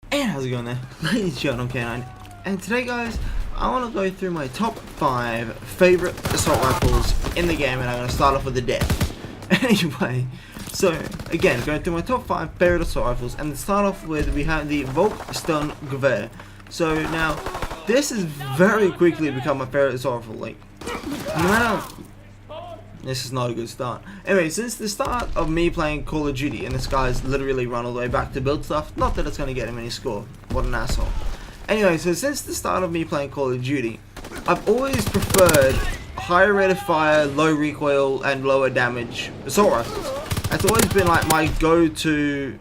And how's it going there? Ladies and gentlemen, I'm Canine. And today guys, I want to go through my top 5 favorite assault rifles in the game, and I'm going to start off with the death. Anyway, so again, going through my top 5 favorite assault rifles, and to start off with, we have the Volkssturm Gewehr. So now, this has very quickly become my favorite assault rifle. Like, no matter... This is not a good start. Anyway, since the start of me playing Call of Duty, and this guy's literally run all the way back to build stuff, not that it's going to get him any score. What an asshole. Anyway, so since the start of me playing Call of Duty, I've always preferred higher rate of fire, low recoil, and lower damage assault rifles. That's always been like my go-to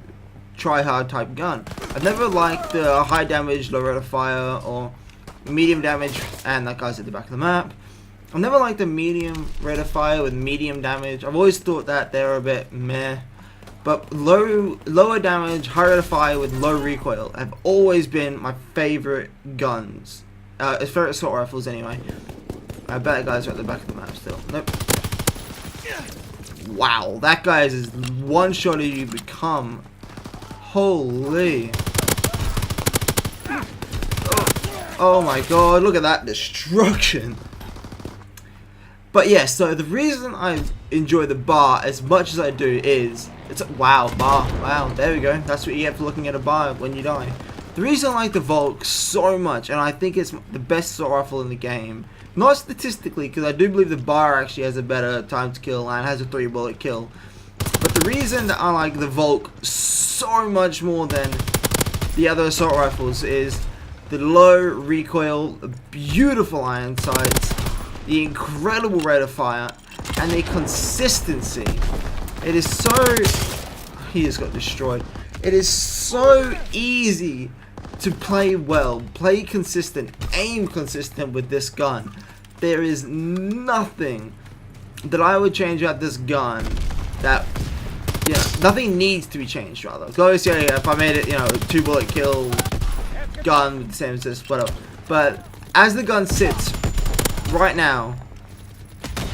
try-hard type gun. I've never liked the high damage, low rate of fire, or medium damage, and that guy's at the back of the map. I've never liked the medium rate of fire with medium damage. I've always thought that they're a bit meh. But lower damage, high rate of fire with low recoil have always been my favorite guns. Favorite assault rifles anyway. I bet that guy's right at the back of the map still. Nope. Wow, that guy is one shot of you become. Holy. Oh my god, look at that destruction. But yeah, so the reason I enjoy the bar as much as I do is, wow, there we go. That's what you get for looking at a bar when you die. The reason I like the Volk so much, and I think it's the best assault rifle in the game, not statistically, because I do believe the bar actually has a better time to kill and has a 3-bullet kill. But the reason that I like the Volk so much more than the other assault rifles is the low recoil, beautiful iron sights, the incredible rate of fire, and the consistency. It is so... He just got destroyed. It is so easy to play well, play consistent, aim consistent with this gun. There is nothing that I would change about this gun that... nothing needs to be changed, rather. Obviously, yeah, if I made it, 2-bullet kill gun with the same assist, whatever. But as the gun sits right now,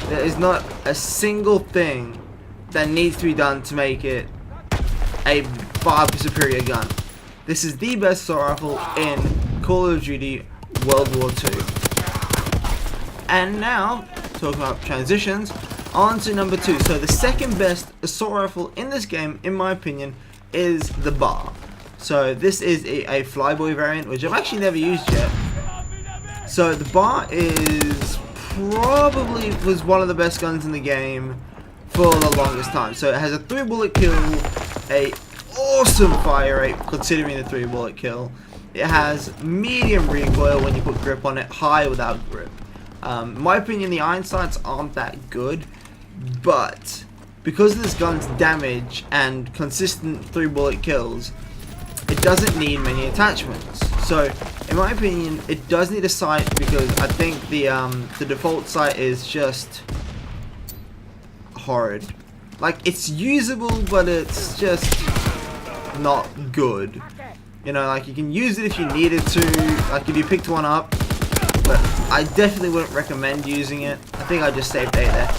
there is not a single thing that needs to be done to make it a far superior gun. This is the best assault rifle in Call of Duty World War II. And now, talking about transitions, on to number 2. So the second best assault rifle in this game, in my opinion, is the bar. So this is a flyboy variant, which I've actually never used yet. So the bar was one of the best guns in the game for the longest time. So it has a 3-bullet kill, a awesome fire rate considering the 3-bullet kill. It has medium recoil when you put grip on it, high without grip. In my opinion, the iron sights aren't that good, but because of this gun's damage and consistent 3-bullet kills, it doesn't need many attachments. So, in my opinion, it does need a sight because I think the default sight is just horrid. Like, it's usable, but it's just not good. Like, you can use it if you needed to, like if you picked one up, but I definitely wouldn't recommend using it. I think I just saved 8 there.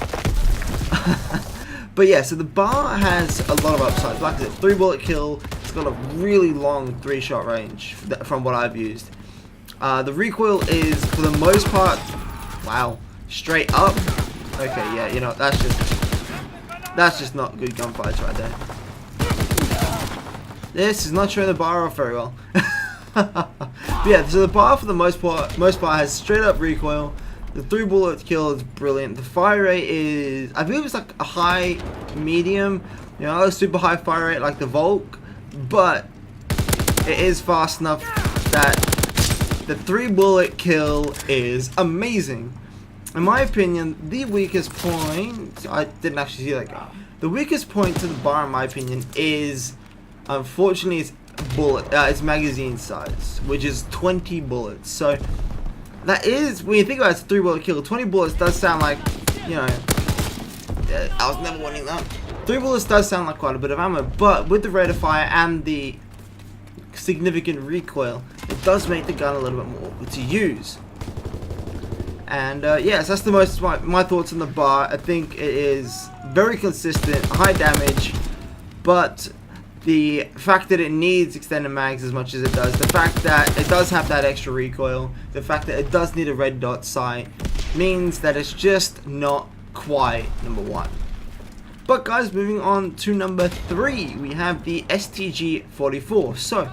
But yeah, so the bar has a lot of upsides. Like I said, 3-bullet kill. It's got a really long 3-shot range from what I've used. The recoil is, for the most part, wow, straight up. Okay, yeah, that's just not good gunfights right there. This is not showing the bar off very well. But yeah, so the bar for the most part has straight up recoil. The 3-bullet kill is brilliant. The fire rate is, I believe it's like a high, medium, a super high fire rate like the Volk, but it is fast enough that the 3-bullet kill is amazing. In my opinion, the weakest point, I didn't actually see that guy. The weakest point to the bar, in my opinion, is, unfortunately, its magazine size, which is 20 bullets. So that is, when you think about it, it's a 3-bullet kill. 20 bullets does sound like, I was never wanting that. 3 bullets does sound like quite a bit of ammo, but with the rate of fire and the significant recoil, it does make the gun a little bit more awkward to use. And yes, that's the most my thoughts on the bar. I think it is very consistent, high damage, but the fact that it needs extended mags as much as it does, the fact that it does have that extra recoil, the fact that it does need a red dot sight, means that it's just not quite number 1. But guys, moving on to number 3, we have the STG-44. So,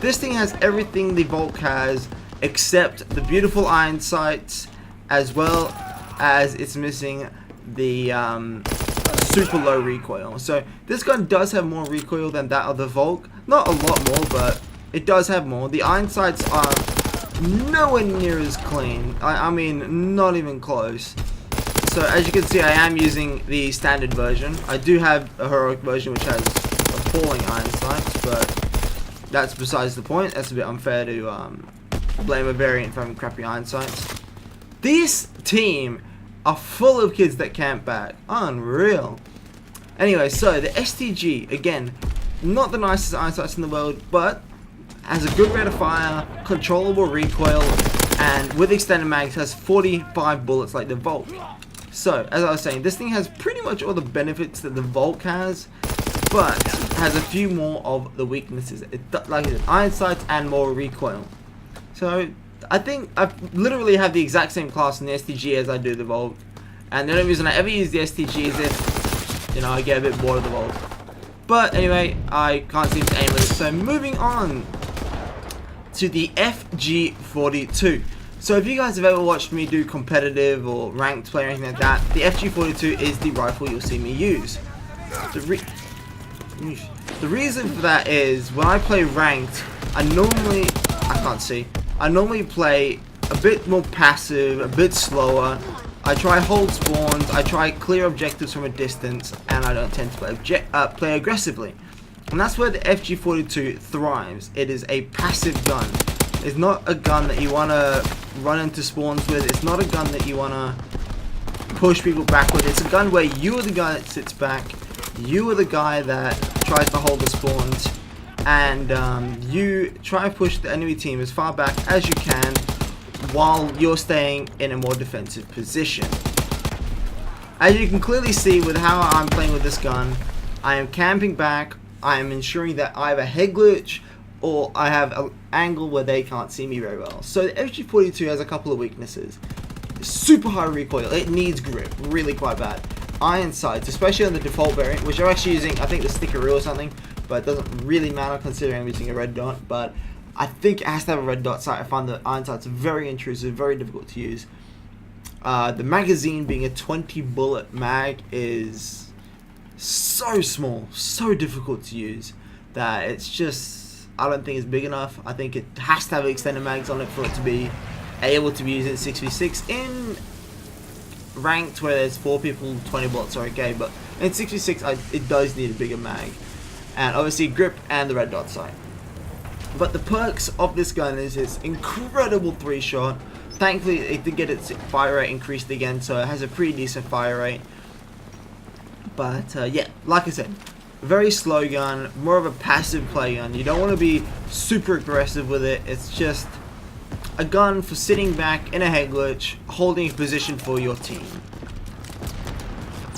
this thing has everything the Volk has, except the beautiful iron sights, as well as it's missing the super low recoil. So this gun does have more recoil than that of the Volk. Not a lot more, but it does have more. The iron sights are nowhere near as clean. I mean, not even close. So as you can see, I am using the standard version. I do have a heroic version which has appalling iron sights, but that's besides the point. That's a bit unfair to blame a variant for having crappy iron sights. This team are full of kids that camp back. Unreal. Anyway, so the STG, again, not the nicest iron sights in the world, but has a good rate of fire, controllable recoil, and with extended mags has 45 bullets like the Volk. So, as I was saying, this thing has pretty much all the benefits that the Volk has, but has a few more of the weaknesses. Like I said, iron sights and more recoil. So, I think I literally have the exact same class in the STG as I do the Volk, and the only reason I ever use the STG is if, you know, I get a bit bored of the Volk. But anyway, I can't seem to aim with it. So moving on to the FG42. So if you guys have ever watched me do competitive or ranked play or anything like that, the FG42 is the rifle you'll see me use. The reason for that is when I play ranked, I normally play a bit more passive, a bit slower. I try hold spawns, I try clear objectives from a distance, and I don't tend to play aggressively. And that's where the FG42 thrives. It is a passive gun. It's not a gun that you want to run into spawns with. It's not a gun that you want to push people back with. It's a gun where you are the guy that sits back. You are the guy that tries to hold the spawns. And you try to push the enemy team as far back as you can while you're staying in a more defensive position. As you can clearly see with how I'm playing with this gun, I am camping back. I am ensuring that I have a head glitch or I have an angle where they can't see me very well. So the FG42 has a couple of weaknesses. Super high recoil. It needs grip really quite bad. Iron sights, especially on the default variant, which I'm actually using, I think the stickeroo or something, but it doesn't really matter considering I'm using a red dot. But I think it has to have a red dot sight. I find the iron sights very intrusive, very difficult to use. The magazine being a 20 bullet mag is so small, so difficult to use that it's just, I don't think it's big enough. I think it has to have extended mags on it for it to be able to be used in 6v6. In ranked where there's 4 people, 20 bullets are okay, but in 6v6 it does need a bigger mag. And obviously grip and the red dot sight. But the perks of this gun is its incredible 3-shot. Thankfully it did get its fire rate increased again, so it has a pretty decent fire rate. But yeah, like I said, very slow gun, more of a passive play gun. You don't want to be super aggressive with it. It's just a gun for sitting back in a head glitch, holding a position for your team.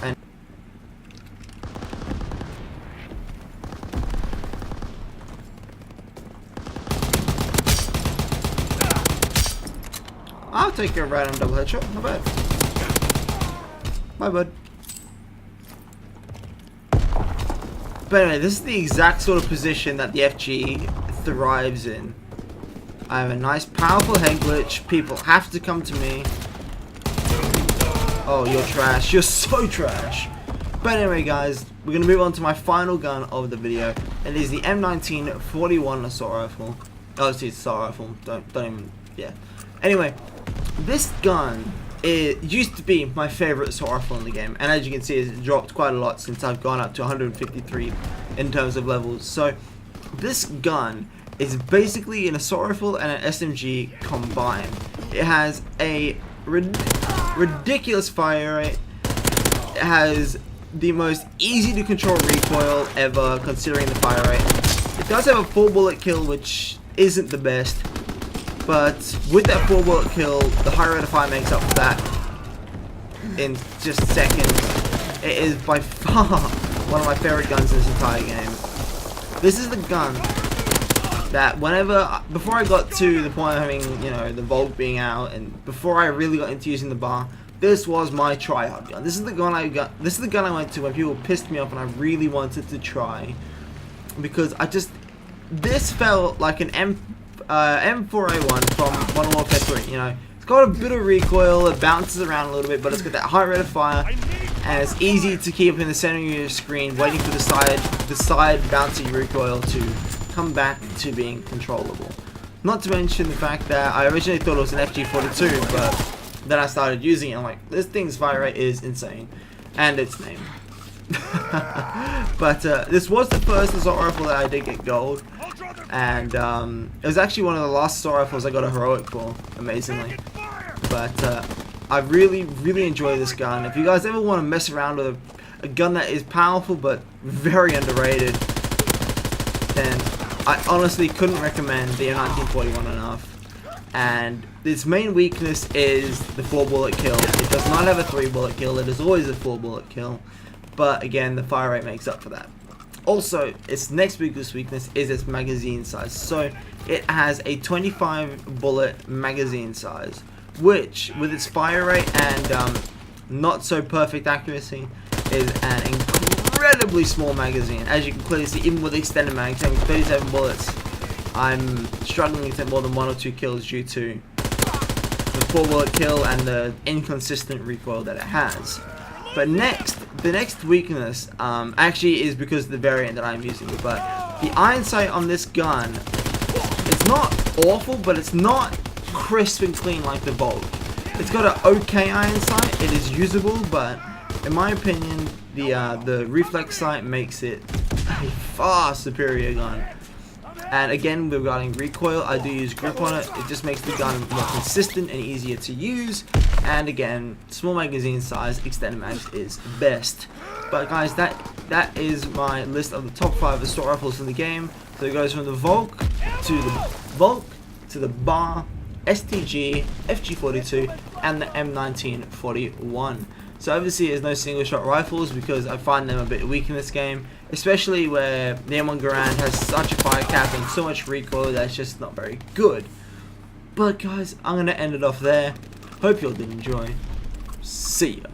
And I'll take a random double headshot, not bad. Bye, bud. But anyway, this is the exact sort of position that the FG thrives in. I have a nice powerful head glitch. People have to come to me. Oh, you're trash. You're so trash. But anyway, guys, we're going to move on to my final gun of the video. It is the M1941 assault rifle. Oh, it's the assault rifle. Don't even, yeah. Anyway, this gun, it used to be my favorite assault rifle in the game, and as you can see, it's dropped quite a lot since I've gone up to 153 in terms of levels. So this gun is basically an assault rifle and an SMG combined. It has a ridiculous fire rate. It has the most easy to control recoil ever, considering the fire rate. It does have a 4-bullet kill, which isn't the best. But with that 4-bullet kill, the high rate of fire makes up for that in just seconds. It is by far one of my favorite guns in this entire game. This is the gun that before I got to the point of having, you know, the Volk being out, and before I really got into using the bar, this was my try-hard gun. This is the gun I got. This is the gun I went to when people pissed me off and I really wanted to try, because this felt like an M4A1 from Modern Warfare 3. You know, it's got a bit of recoil, it bounces around a little bit, but it's got that high rate of fire, and it's easy to keep in the center of your screen, waiting for the side bouncy recoil to come back to being controllable. Not to mention the fact that I originally thought it was an FG42, but then I started using it and I'm like, this thing's fire rate is insane. And its name. But this was the first assault rifle that I did get gold. And it was actually one of the last assault rifles I got a heroic for, amazingly. But I really, really enjoy this gun. If you guys ever want to mess around with a gun that is powerful but very underrated, then I honestly couldn't recommend the M1941 enough. And its main weakness is the 4-bullet kill. It does not have a 3-bullet kill, it is always a 4-bullet kill. But again, the fire rate makes up for that. Also, its next biggest weakness is its magazine size. So it has a 25-bullet magazine size, which with its fire rate and not so perfect accuracy is an incredibly small magazine. As you can clearly see, even with the extended mag, having 37 bullets, I'm struggling to get more than 1 or 2 kills due to the 4-bullet kill and the inconsistent recoil that it has. But the next weakness actually is because of the variant that I'm using. But the iron sight on this gun, it's not awful, but it's not crisp and clean like the Volk. It's got an okay iron sight, it is usable, but in my opinion, the reflex sight makes it a far superior gun. And again, regarding recoil, I do use grip on it. It just makes the gun more consistent and easier to use. And again, small magazine size, extended mags is best. But guys, that is my list of the top 5 assault rifles in the game. So it goes from the Volk to the Bar, STG, FG42, and the M1941. So obviously there's no single shot rifles because I find them a bit weak in this game, especially where the M1 Garand has such a fire cap and so much recoil that's just not very good. But guys, I'm going to end it off there. Hope you all did enjoy. See ya.